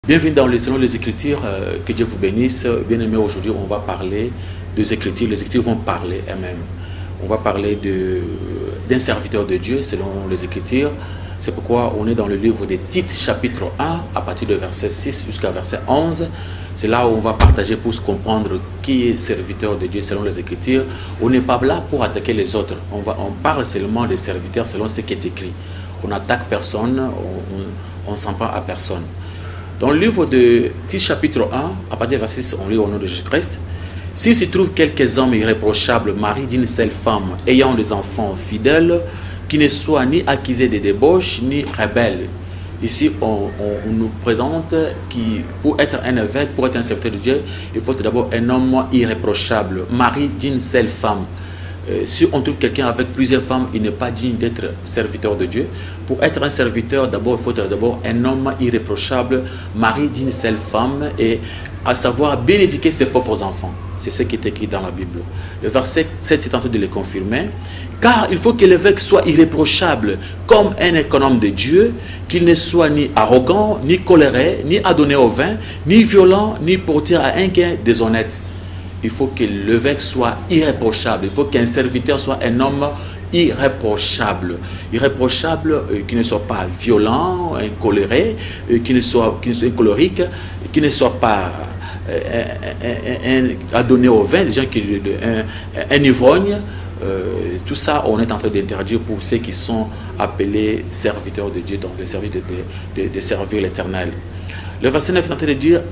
Bienvenue dans Selon les Écritures, que Dieu vous bénisse. Bien aimé, aujourd'hui on va parler des Écritures. Les Écritures vont parler elles-mêmes. On va parler d'un serviteur de Dieu selon les Écritures. C'est pourquoi on est dans le livre des Tites, chapitre 1, à partir de verset 6 jusqu'à verset 11. C'est là où on va partager pour se comprendre qui est serviteur de Dieu selon les Écritures. On n'est pas là pour attaquer les autres. On parle seulement des serviteurs selon ce qui est écrit. On n'attaque personne, on ne s'en prend à personne. Dans le livre de Tites, chapitre 1, à partir du verset 6, on lit au nom de Jésus-Christ. S'il se trouve quelques hommes irréprochables, maris d'une seule femme, ayant des enfants fidèles, qui ne soient ni accusés de débauche, ni rebelles. Ici, on nous présente qui, pour être un évêque, pour être un serviteur de Dieu, il faut d'abord un homme irréprochable, mari d'une seule femme. Si on trouve quelqu'un avec plusieurs femmes, il n'est pas digne d'être serviteur de Dieu. Pour être un serviteur, d'abord, il faut d'abord un homme irréprochable, mari d'une seule femme, et à savoir bien éduquer ses propres enfants. C'est ce qui est écrit dans la Bible. Le verset 7 est en train de le confirmer. Car il faut que l'évêque soit irréprochable, comme un économe de Dieu, qu'il ne soit ni arrogant, ni coléré, ni adonné au vin, ni violent, ni porté à un gain déshonnête. Il faut que l'évêque soit irréprochable. Il faut qu'un serviteur soit un homme irréprochable. Irréprochable, qui ne soit pas violent, coléré, qui ne soit colérique, qui ne soit pas adonné au vin, un ivrogne. Tout ça, on est en train d'interdire pour ceux qui sont appelés serviteurs de Dieu, donc le service de servir l'Éternel. Le verset 9 est en train de dire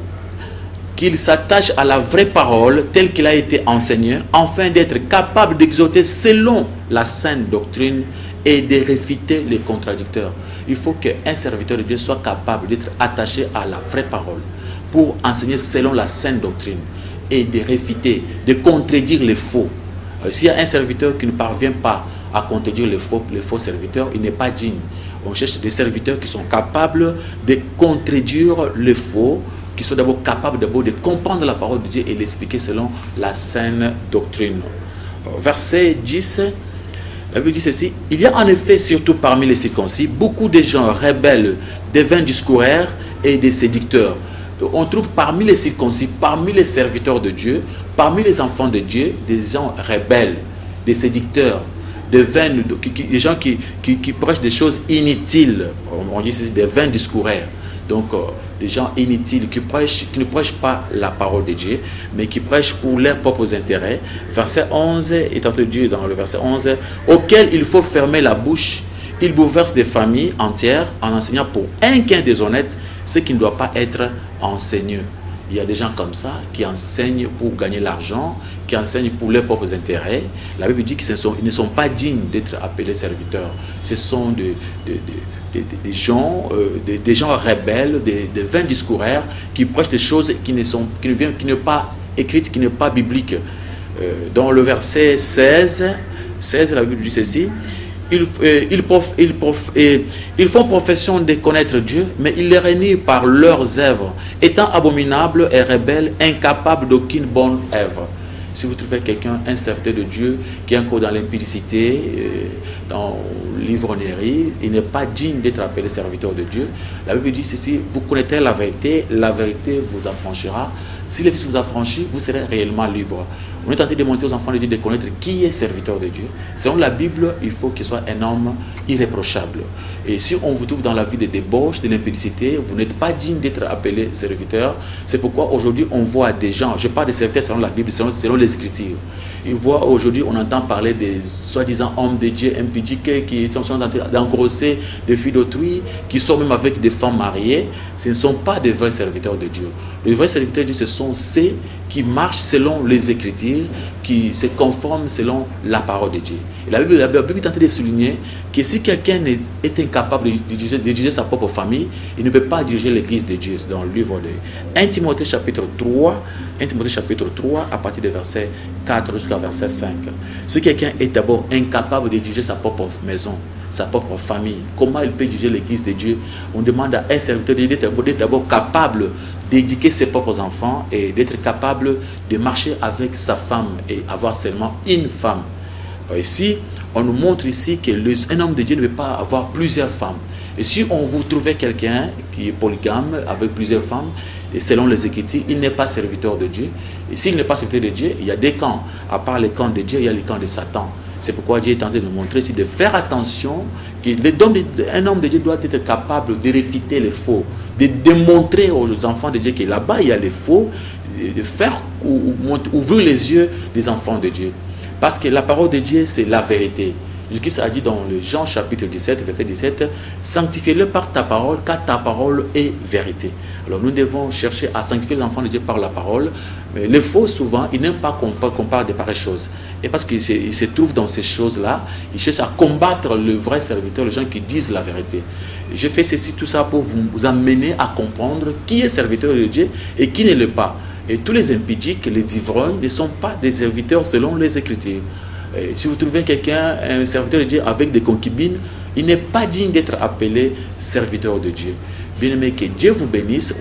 qu'il s'attache à la vraie parole telle qu'il a été enseigné, afin d'être capable d'exhorter selon la sainte doctrine et de réfuter les contradicteurs. Il faut qu'un serviteur de Dieu soit capable d'être attaché à la vraie parole pour enseigner selon la sainte doctrine et de réfuter, de contredire les faux. S'il y a un serviteur qui ne parvient pas à contredire les faux serviteurs, il n'est pas digne. On cherche des serviteurs qui sont capables de contredire les faux, qui sont d'abord capables de comprendre la parole de Dieu et l'expliquer selon la saine doctrine. Verset 10, la Bible dit ceci: il y a en effet, surtout parmi les circoncis, beaucoup de gens rebelles, des vains discoureurs et des séducteurs. On trouve parmi les circoncis, parmi les serviteurs de Dieu, parmi les enfants de Dieu, des gens rebelles, des séducteurs, des vains, des gens qui prêchent des choses inutiles. On dit ceci, des vains discoureurs. Donc, des gens inutiles qui ne prêchent pas la parole de Dieu, mais qui prêchent pour leurs propres intérêts. Verset 11 est entendu dans le verset 11, auquel il faut fermer la bouche. Il bouleverse des familles entières en enseignant pour un gain déshonnête ce qui ne doit pas être enseigné. Il y a des gens comme ça qui enseignent pour gagner l'argent, qui enseignent pour leurs propres intérêts. La Bible dit qu'ils ne sont pas dignes d'être appelés serviteurs. Ce sont des gens rebelles, des vains discoureurs qui prêchent des choses qui ne sont pas écrites, qui ne sont pas bibliques. Dans le verset 16, la Bible dit ceci: ils font profession de connaître Dieu, mais ils les renient par leurs œuvres, étant abominables et rebelles, incapables d'aucune bonne œuvre. Si vous trouvez quelqu'un, un serviteur de Dieu, qui est encore dans l'impudicité, dans l'ivrognerie, il n'est pas digne d'être appelé serviteur de Dieu. La Bible dit ceci: vous connaîtrez la vérité vous affranchira. Si le Fils vous affranchit, vous serez réellement libre. On est tenté de montrer aux enfants de Dieu de connaître qui est serviteur de Dieu. Selon la Bible, il faut qu'il soit un homme irréprochable. Et si on vous trouve dans la vie de débauche, de l'impudicité, vous n'êtes pas digne d'être appelé serviteur. C'est pourquoi aujourd'hui on voit des gens, je parle de serviteurs selon la Bible, selon les Écritures. Aujourd'hui, on entend parler des soi-disant hommes de Dieu impudiques qui sont en train d'engrosser des filles d'autrui, qui sont même avec des femmes mariées. Ce ne sont pas des vrais serviteurs de Dieu. Les vrais serviteurs de Dieu, ce sont ceux qui marchent selon les Écritures, qui se conforment selon la parole de Dieu. Et la Bible est en train de souligner que si quelqu'un est incapable de diriger sa propre famille, il ne peut pas diriger l'Église de Dieu. C'est dans le livre de 1 Timothée chapitre 3, à partir du verset 4 jusqu'à verset 5. Si quelqu'un est d'abord incapable de diriger sa propre maison, sa propre famille, comment il peut diriger l'Église de Dieu? On demande à un serviteur de Dieu d'être d'abord capable d'éduquer ses propres enfants et d'être capable de marcher avec sa femme et avoir seulement une femme. Ici, on nous montre ici qu'un homme de Dieu ne peut pas avoir plusieurs femmes. Et si on vous trouvez quelqu'un qui est polygame, avec plusieurs femmes, et selon les Écritures, il n'est pas serviteur de Dieu. Et s'il n'est pas serviteur de Dieu, il y a des camps. À part les camps de Dieu, il y a les camps de Satan. C'est pourquoi Dieu est tenté de montrer ici, de faire attention, qu'un homme de Dieu doit être capable de réfuter les faux, de démontrer aux enfants de Dieu que là-bas il y a les faux, de faire ouvrir les yeux des enfants de Dieu. Parce que la parole de Dieu, c'est la vérité. Jésus-Christ a dit dans le Jean chapitre 17, verset 17, « Sanctifie-le par ta parole, car ta parole est vérité. » Alors nous devons chercher à sanctifier les enfants de Dieu par la parole. Mais les faux, souvent, ils n'aiment pas qu'on parle de pareilles choses. Et parce qu'ils se trouvent dans ces choses-là, ils cherchent à combattre le vrai serviteur, les gens qui disent la vérité. Je fais ceci, tout ça pour vous amener à comprendre qui est serviteur de Dieu et qui ne l'est pas. Et tous les impudiques, les ivrognes ne sont pas des serviteurs selon les Écritures. Si vous trouvez quelqu'un, un serviteur de Dieu avec des concubines, il n'est pas digne d'être appelé serviteur de Dieu. Bien aimé, que Dieu vous bénisse.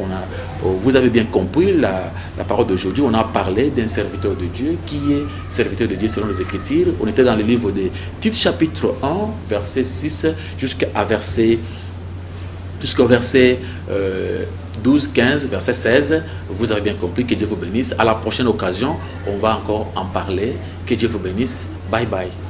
Vous avez bien compris la parole d'aujourd'hui. On a parlé d'un serviteur de Dieu qui est serviteur de Dieu selon les Écritures. On était dans le livre de Tite chapitre 1, verset 6 jusqu'au verset 12, 15, verset 16. Vous avez bien compris. Que Dieu vous bénisse. À la prochaine occasion, on va encore en parler. Que Dieu vous bénisse. Bye bye.